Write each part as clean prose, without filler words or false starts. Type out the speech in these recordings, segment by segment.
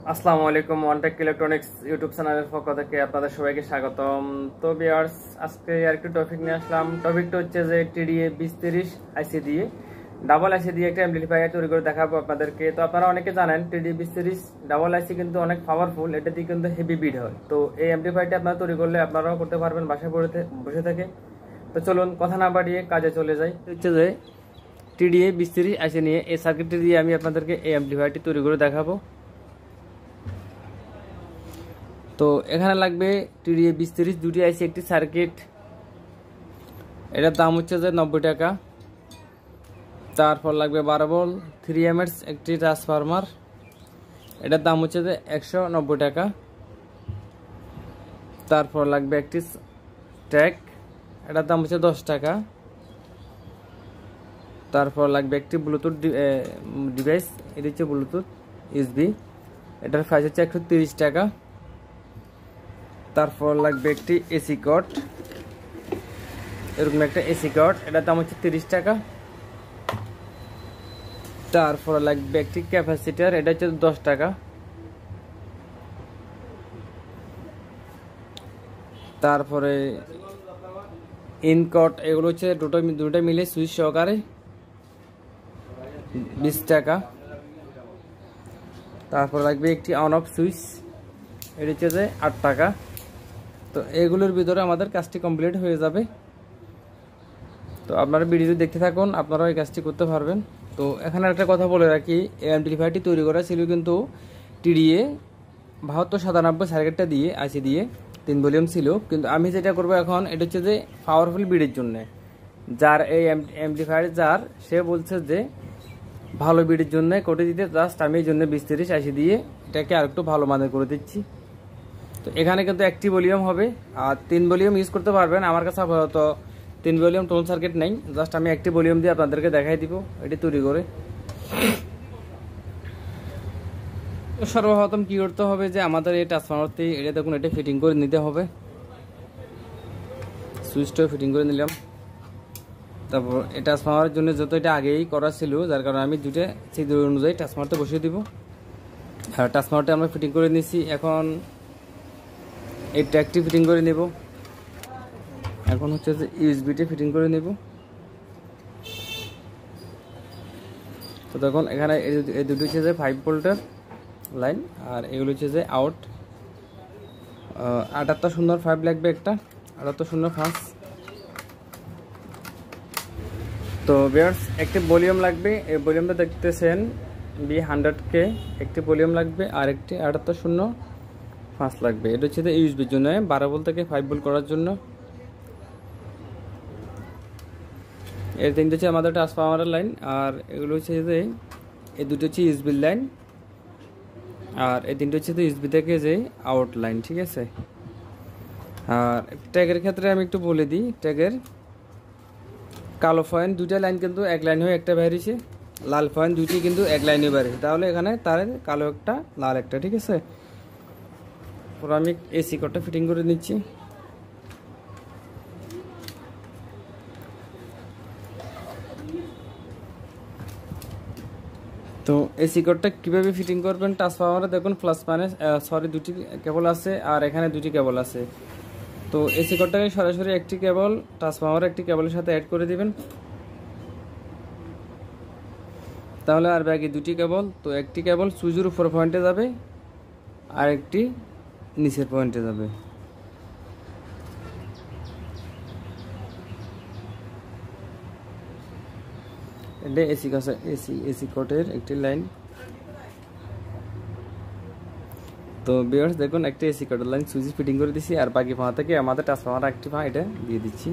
আসসালামু আলাইকুম ওয়ানটেক electronics YouTube চ্যানেলের পক্ষ থেকে আপনাদের সবাইকে স্বাগতম। তো ভিউয়ার্স, আজকে আরেকটি টপিক নিয়ে আসলাম। টপিকটা হচ্ছে যে টিডিএ 2030 আইসি দিয়ে ডাবল আইসি দিয়ে একটা অ্যাম্পলিফায়ার তৈরি করে দেখাবো আপনাদেরকে। তো আপনারা অনেকে জানেন টিডিএ 2030 ডাবল আইসি কিন্তু অনেক পাওয়ারফুল, এটা দিয়ে কিন্তু হেভি বিট হয়। তো এই অ্যাম্পলিফায়ারটা আপনারা তৈরি করলে আপনারাও করতে পারবেন বাসায় বসে থেকে। তো চলুন কথা না বাড়িয়ে কাজে চলে যাই। হচ্ছে যে টিডিএ 2030 আইসি নিয়ে এই সার্কিটটি দিয়ে আমি আপনাদেরকে এই অ্যাম্পলিফায়ারটি তৈরি করে দেখাবো। তো এখানে লাগবে টিডিএ 2030 দুটি আইসি, একটি সার্কিট। এটার দাম হচ্ছে যে 90 টাকা। তারপর লাগবে 12 ভোল্ট 3 এমএস একটি ট্রান্সফরমার, এটার দাম হচ্ছে যে 190 টাকা। তারপর লাগবে একটি ট্যাগ, এটার দাম হচ্ছে 10 টাকা। তারপর লাগবে একটি ব্লুটুথ ডিভাইস, এটি হচ্ছে ব্লুটুথ ইউএসবি, এটার প্রাইস হচ্ছে 130 টাকা। তারপর লাগবে একটি এসি কর্ড, এরকম একটা এসি কর্ড, এটার দাম হচ্ছে 30 টাকা। তারপর লাগবে একটি ক্যাপাসিটার, এটা হচ্ছে 10 টাকা। তারপরে ইনকট, এগুলো হচ্ছে দুটো মিলে সুইচ সহকারে 20 টাকা। তারপর লাগবে একটি অন অফ সুইচ, এটা হচ্ছে যে 8 টাকা। তো এগুলোর ভিতরে আমাদের কাজটি কমপ্লিট হয়ে যাবে। তো আপনারা ভিডিও দেখতে থাকুন, আপনারাও এই কাজটি করতে পারবেন। তো এখানে একটা কথা বলে রাখি, এই অ্যাম্পলিফায়ারটি তৈরি করা ছিল কিন্তু টিডিএ 7297 সার্কিটটা দিয়ে আইসি দিয়ে 3 ভলিউম ছিল। কিন্তু আমি যেটা করব এখন, এটা হচ্ছে যে পাওয়ারফুল বিডের জন্য। যার এই অ্যাম্পলিফায়ার সে বলছে যে ভালো বিডের জন্য কোটে দিতে, জাস্ট আমি এই জন্য 2030 আইসি দিয়ে এটাকে আরেকটু ভালো মানের করে দিচ্ছি। তো এখানে কিন্তু একটি ভলিউম হবে, আর 3 ভলিউম ইউজ করতে পারবেন। আমার কাছে আপাতত 3 ভলিউম টোন সার্কিট নেই, জাস্ট আমি একটি ভলিউম দিয়ে আপনাদেরকে দেখাই দিব এটি তৈরি করে। তো সর্বপ্রথম কি করতে হবে, যে আমাদের এই ট্রান্সফরমারটি এটা দেখুন, এটা ফিটিং করে নিতে হবে। সুইচটাও ফিটিং করে নিলাম। তারপর এই ট্রান্সফরমারের জন্য যত এটা আগেই করা ছিল, যার কারণে আমি দুটো ছিদ্র অনুযায়ী ট্রান্সফরমারটা বসিয়ে দিব। আর ট্রান্সফরমারটা আমরা ফিটিং করে নিয়েছি। এখন এই ট্র্যাকটি ফিটিং করে নেব। এখন হচ্ছে যে ইউএসবিটি ফিটিং করে নেব। তো দেখুন এখানে এই দুটো হচ্ছে যে 5 ভোল্টের লাইন, আর এগুলো হচ্ছে যে আউট। 7805 লাগবে একটা, 7805। তো ভিউয়ার্স, একটি ভলিউম লাগবে, এই ভলিউমটা দেখতেছেন B100K একটি ভলিউম লাগবে, আর একটি 7805 লাগবে। এটা হচ্ছে যে ইউএসবির জন্য 12 ভোল্ট থেকে 5 ভোল্ট করার জন্য। এর তিনটে হচ্ছে আমাদের ট্রান্সফরমারের লাইন, আর এগুলো হচ্ছে যে এই দুটো হচ্ছে ইউএসবির লাইন, আর এই তিনটে হচ্ছে ইউএসবি থেকে যে আউট লাইন, ঠিক আছে। আর ট্যাগের ক্ষেত্রে আমি একটু বলে দিই, ট্যাগের কালো পয়েন্ট দুইটা লাইন কিন্তু এক লাইন হয়ে একটা বেরিয়েছে, লাল পয়েন্ট দুইটি কিন্তু এক লাইনে বেরিয়েছে, তাহলে এখানে তার কালো একটা লাল একটা, ঠিক আছে। পুরো আমি এসি কর্ডটা ফিটিং করে নিচ্ছি। তো এসি কর্ডটা কীভাবে ফিটিং করবেন, ট্রান্সফরমারে দেখুন প্লাস মাইনাস দুটি কেবল আছে, আর এখানে দুটি কেবল আছে। তো এসি কর্ডটাকে সরাসরি একটি কেবল ট্রান্সফরমারে একটি কেবলের সাথে অ্যাড করে দিবেন, তাহলে আর বাকি দুটি কেবল। তো একটি কেবল সুইচের উপর পয়েন্টে যাবে, আর একটি নিচের পয়েন্টে যাবে। এটা এসি কর্ডের একটি লাইন। তো ভিউয়ার্স দেখুন, একটা এসি কর্ডের লাইন সুইচ ফিটিং করে দিচ্ছি, আর বাকি পা থেকে আমাদের ট্রান্সফরমার একটি পা এটা দিয়ে দিচ্ছি।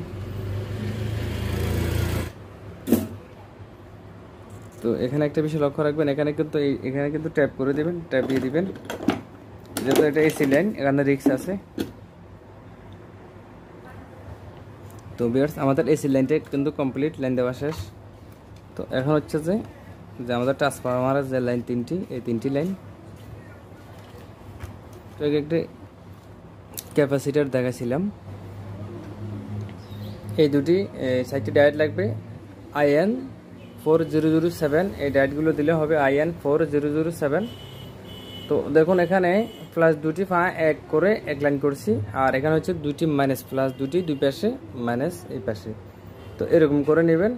তো এখানে একটা বিষয় লক্ষ্য রাখবেন, এখানে কিন্তু ট্যাপ করে দেবেন, ট্যাপ দিয়ে দিবেন, যেহেতু এটা এসি লাইন, এখানে রিক্স আছে। তো ভিউয়ার্স, আমাদের এসি লাইনটা কিন্তু কমপ্লিট, লাইন দেওয়া শেষ। তো এখন হচ্ছে যে আমাদের ট্রান্সফরমারের যে লাইন তিনটি, এই তিনটি লাইন। তো একটি ক্যাপাসিটার দেখাছিলাম, এই দুটি 60 ডায়েট লাগবে, IN 4007। এই ডায়েটগুলো দিলে হবে IN 4007। তো দেখুন এখানে প্লাস দুটি ফা এক করে এক লাইন করছি, আর এখানে হচ্ছে দুটি মাইনাস, প্লাস দুটি দুই পাশে মাইনাস এই পাশে। তো এরকম করে নেবেন।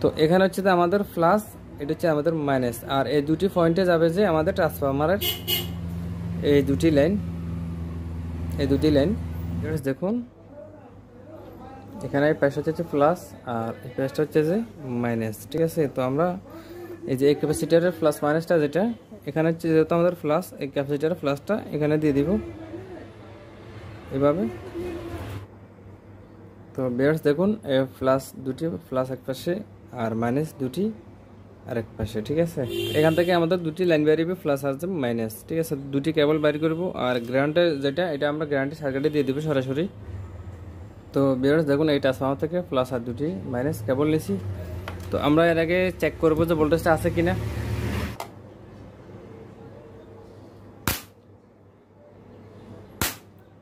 তো এখানে হচ্ছে যে আমাদের প্লাস, এটা হচ্ছে আমাদের মাইনাস, আর এই দুটি পয়েন্টে যাবে যে আমাদের ট্রান্সফরমারের এই দুটি লাইন, এই দুটি লাইন। দেখুন এখানে এই পাশে হচ্ছে প্লাস আর এই পাশটা হচ্ছে যে মাইনাস, ঠিক আছে। তো আমরা এই যে এই ক্যাপাসিটরের প্লাস মাইনাসটা যেটা এখানে হচ্ছে, যেহেতু আমাদের প্লাস, এই ক্যাপাসিটরের প্লাসটা এখানে দিয়ে দিব এভাবে। তো বেয়ার্স দেখুন প্লাস দুটি, প্লাস এক পাশে আর মাইনাস দুটি আরেক পাশে, ঠিক আছে। এখান থেকে আমাদের দুটি লাইন বেরিয়ে প্লাস আর মাইনাস, ঠিক আছে। দুটি কেবল বাইর করব, আর গ্রাউন্ডের যেটা এটা আমরা গ্রাউন্ডের সার্কিটে দিয়ে দেবো সরাসরি। তো বেয়ার্স দেখুন এই ট্রান্সফরমার থেকে প্লাস আর দুটি মাইনাস কেবল নিয়েছি। তো আমরা এর আগে চেক করবো যে ভোল্টেজটা আছে কিনা।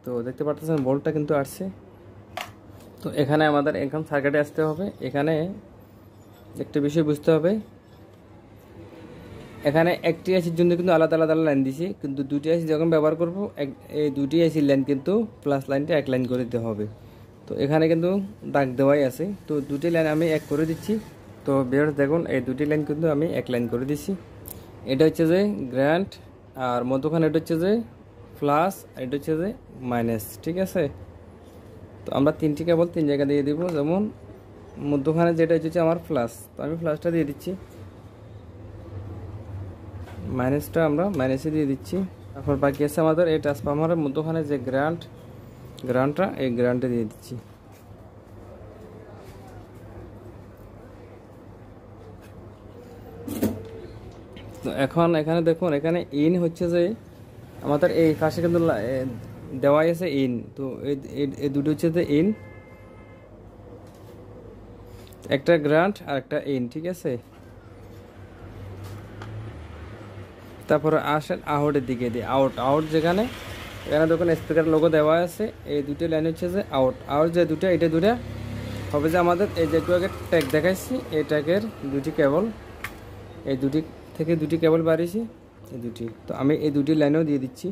তো দেখতে পাচ্ছেন ভোল্টটা কিন্তু আসছে। তো এখানে আমাদের এখন সার্কিটে আসতে হবে। এখানে একটা বিষয় বুঝতে হবে, এখানে একটি এসির জন্য কিন্তু আলাদা আলাদা লাইন দিছি, কিন্তু দুটি এসি যখন ব্যবহার করব এই দুটি এসির লাইন কিন্তু প্লাস লাইনটা এক লাইন করে দিতে হবে। তো এখানে কিন্তু দাগ দেওয়াই আছে, তো দুটি লাইন আমি এক করে দিচ্ছি। তো ভিউয়ার্স দেখুন এই দুটি লাইন কিন্তু আমি এক লাইন করে দিচ্ছি। এটা হচ্ছে যে গ্রাউন্ড, আর মধ্যখানে এটা হচ্ছে যে প্লাস, এটা হচ্ছে যে মাইনাস, ঠিক আছে। তো আমরা তিনটি কেবল তিন জায়গা দিয়ে দিব, যেমন মধ্যখানে যেটা হচ্ছে আমার প্লাস, তো আমি প্লাসটা দিয়ে দিচ্ছি, মাইনাসটা আমরা মাইনাসে দিয়ে দিচ্ছি। তারপর বাকি আছে আমাদের এই ট্রান্সফরমারের মধ্যখানে যে গ্রাউন্ডটা, এই গ্রাউন্ডে দিয়ে দিচ্ছি। তো এখন এখানে দেখুন এখানে ইন হচ্ছে যে আমাদের এই পাশে কিন্তু দেওয়াই আছে ইন, তো এই দুটো হচ্ছে যে ইন, একটা গ্রাউন্ড আর একটা ইন, ঠিক আছে। তারপরে আসেন আউটের দিকে দিয়ে, আউট যেখানে, এখানে দেখুন স্পিকার লোগো দেওয়া আছে। এই দুটো লাইন হচ্ছে যে আউট যে দুটো, এটা দুটা হবে যে আমাদের এই যে একটু আগে ট্যাগ দেখাচ্ছি, এই ট্যাগের দুটি কেবল, এই দুটি থেকে দুটি কেবল বাড়িয়েছি, এই দুটি। তো আমি এই দুটি লাইনও দিয়ে দিচ্ছি।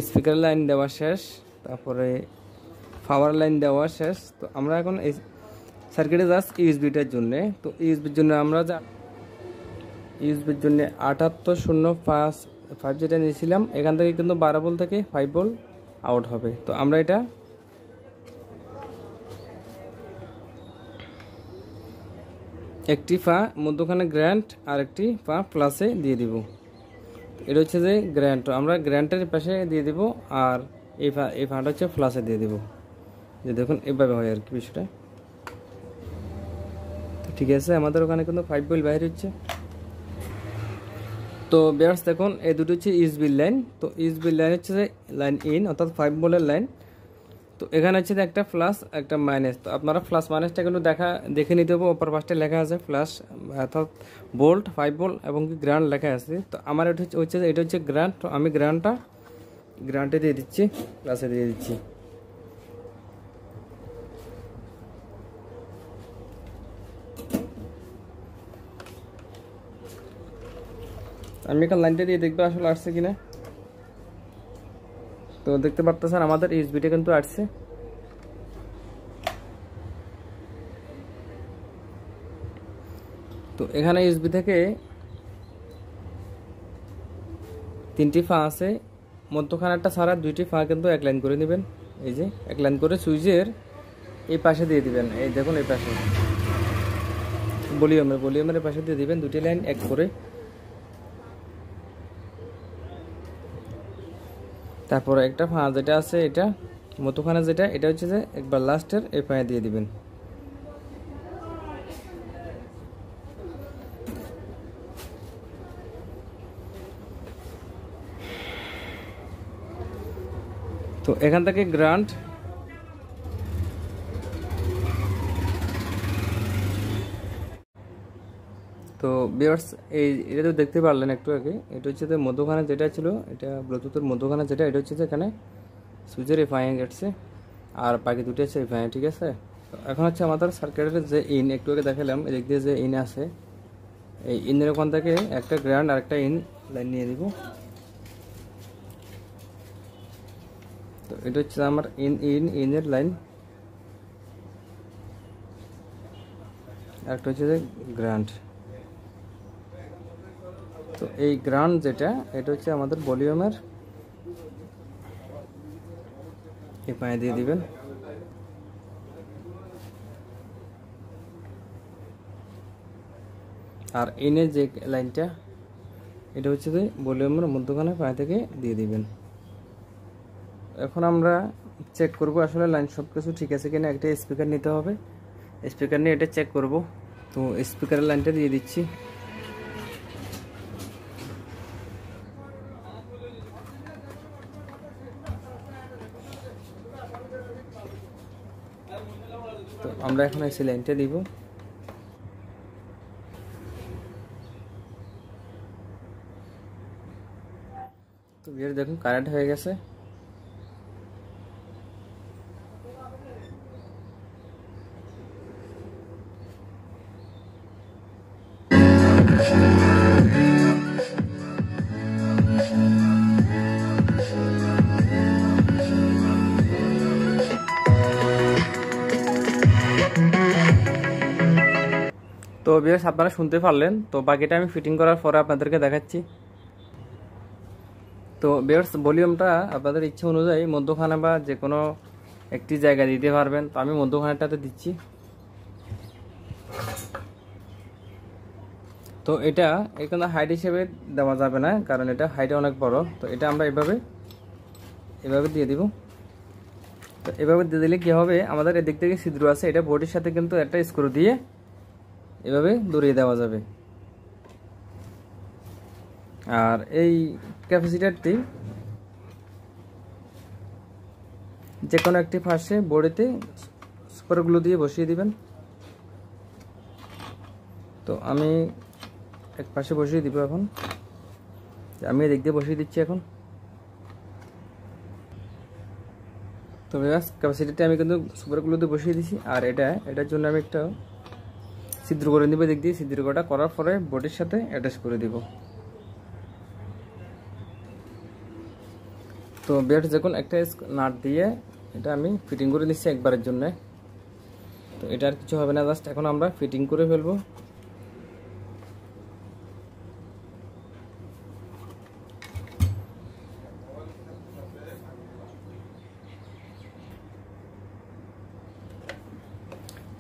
স্পিকার লাইন দেওয়া শেষ, তারপরে পাওয়ার লাইন দেওয়া শেষ। তো আমরা এখন এই সার্কিটে জাস্ট ইউএসবিটার জন্য, তো ইউএসবির জন্য আমরা ইউএসবির জন্য 7805 যেটা নিয়েছিলাম, এখান থেকে কিন্তু 12 ভোল্ট থেকে 5 ভোল্ট আউট হবে। তো আমরা এটা একটি ফা মধ্যখানে গ্রাউন্ড আর একটি ফা প্লাসে দিয়ে দিব। এটা হচ্ছে যে গ্রাউন্ড, আমরা গ্রাউন্ডের পাশে দিয়ে দিব, আর এই ফাটা হচ্ছে প্লাসে দিয়ে দিব। যে দেখুন এভাবে হয় আর কি বিষয়টা। তো ঠিক আছে, আমাদের ওখানে কিন্তু 5 ভোল্ট বাইরে হচ্ছে। তো ভিউয়ার্স দেখুন এই দুটো হচ্ছে ইউএসবি লাইন। তো ইউএসবি লাইন হচ্ছে যে লাইন ইন, অর্থাৎ 5 ভোল্টের লাইন। তো এখানে হচ্ছে যে একটা প্লাস একটা মাইনাস। তো আপনারা প্লাস মাইনাসটা কিন্তু দেখে নিতে হবে, অপর পাশে লেখা আছে প্লাস অর্থাৎ ভোল্ট 5 ভোল্ট এবং কি গ্রাউন্ড লেখা আছে। তো আমার এটা হচ্ছে এটা হচ্ছে গ্রাউন্ড, তো আমি গ্রাউন্ডে দিয়ে দিচ্ছি, প্লাসে দিয়ে দিচ্ছি। আমি এখন লাইনটা দিয়ে দেখবো আসলে আসছে কিনা। তো দেখতে পারতেছেন আমাদের ইউএসবিটা কিন্তু আসছে। তো এখানে ইউএসবি থেকে তিনটি ফা আছে, মধ্যখানেরটা ছাড়া দুইটি ফা কিন্তু এক লাইন করে নেবেন। এই যে এক লাইন করে সুইচের এই পাশে দিয়ে দিবেন, এই দেখুন এই পাশে ভলিউমের পাশে দিয়ে দিবেন দুটি লাইন এক করে। তারপরে একটা ফা যেটা আছে এটা মধ্যখানে যেটা, এটা হচ্ছে যে একবার লাস্টের এই পায়ে দিয়ে দিবেন। তো এখান থেকে গ্রাউন্ড, তো ভিউয়ার্স এটা তো দেখতে পারলেন একটু আগে, এটা হচ্ছে যে মধ্যখানে যেটা ছিল, এটা ব্লুটুথের মধ্যখানে যেটা, এটা হচ্ছে যে এখানে সুইচের এফআই গেছে, আর বাকি দুটো হচ্ছে এফআই, ঠিক আছে। এখন হচ্ছে আমাদের সার্কিটের যে ইন একটু আগে দেখালাম, এদিক দিয়ে যে ইন আছে, এই ইনের ওখান থেকে একটা গ্রাউন্ড আর একটা ইন লাইন নিয়ে দিব। তো এটা হচ্ছে আমার ইনের লাইন, একটা হচ্ছে যে গ্রাউন্ড। তো এই গ্রাউন্ড যেটা, এটা হচ্ছে আমাদের ভলিউমের এই পায়ে দিয়ে দিবেন। আর ইনের যে লাইনটা, এটা হচ্ছে যে ভলিউমের মধ্যখানে পায়ে থেকে দিয়ে দিবেন। এখন আমরা চেক করব আসলে লাইন সব কিছু ঠিক আছে কিনা। একটা স্পিকার নিতে হবে, স্পিকার নিয়ে এটা চেক করব। তো স্পিকারের লাইনটা দিয়ে দিচ্ছি। তো আমরা এখন এই লাইনটা দিব। তো ভিউয়ার দেখুন কারেন্ট হয়ে গেছে। তো ভিউয়ার্স আপনারা শুনতে পারলেন। তো বাকিটা আমি ফিটিং করার পরে আপনাদেরকে দেখাচ্ছি। তো ভিউয়ার্স ভলিউমটা আপনাদের ইচ্ছে অনুযায়ী মধ্যখানে বা যে কোনো একটি জায়গা দিতে পারবেন। তো আমি মধ্যখানেটাতে দিচ্ছি। তো এটা এখানে হাইট হিসেবে দেওয়া যাবে না, কারণ এটা হাইটে অনেক বড়। তো এটা আমরা এভাবে দিয়ে দিব। তো এভাবে দিয়ে দিলে কি হবে, আমাদের এদিক থেকে ছিদ্র আছে, এটা বোর্ডের সাথে কিন্তু একটা স্ক্রু দিয়ে এভাবে দড়িয়ে দেওয়া যাবে। আর এই ক্যাপাসিটরটি যে কোনো একটি পাশে বোর্ডেতে সুপারগুলো দিয়ে বসিয়ে দিবেন। তো আমি এক পাশে বসিয়ে দিব। এখন আমি এদিক দিয়ে বসিয়ে দিচ্ছি এখন। তো ক্যাপাসিটিটা আমি কিন্তু সুপারগুলো দিয়ে বসিয়ে দিচ্ছি। আর এটার জন্য আমি একটা ছিদ্র করে নিব দিক দিয়ে। ছিদ্রটা করার পরে বোর্ডের সাথে অ্যাটাচ করে দিব। তো বেড যখন একটা নাট দিয়ে এটা আমি ফিটিং করে নিচ্ছি একবারের জন্য। তো এটা আর কিছু হবে না, জাস্ট এখন আমরা ফিটিং করে ফেলবো।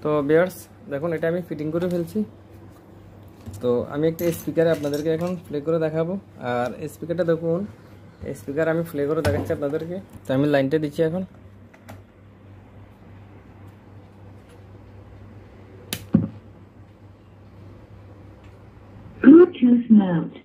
তো ভিউয়ার্স দেখুন এটা আমি ফিটিং করে ফেলছি। তো আমি একটা স্পিকারে আপনাদেরকে এখন প্লে করে দেখাবো। আর স্পিকারটা দেখুন, স্পিকার আমি প্লে করে দেখাচ্ছি আপনাদেরকে। তো আমি লাইনটা দিচ্ছি এখন। Bluetooth mode.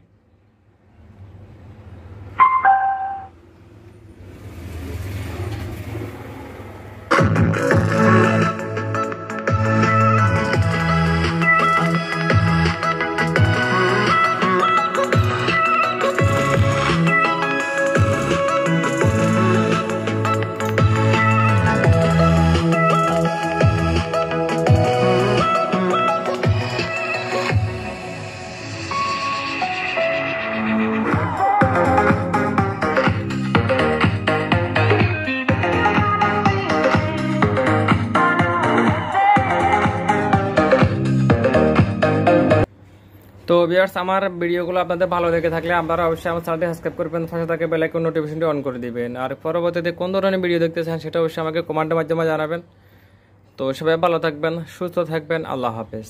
তো ভিউয়ার্স আমার ভিডিওগুলো আপনাদের ভালো লেগে থাকলে আপনারা অবশ্যই আমার চ্যানেলটি সাবস্ক্রাইব করবেন, পাশে থাকা বেল আইকন নোটিফিকেশনটি অন করে দিবেন। আর পরবর্তীতে কোন ধরনের ভিডিও দেখতে চান সেটা অবশ্যই আমাকে কমেন্টের মাধ্যমে জানাবেন। তো সবাই ভালো থাকবেন, সুস্থ থাকবেন। আল্লাহ হাফেজ।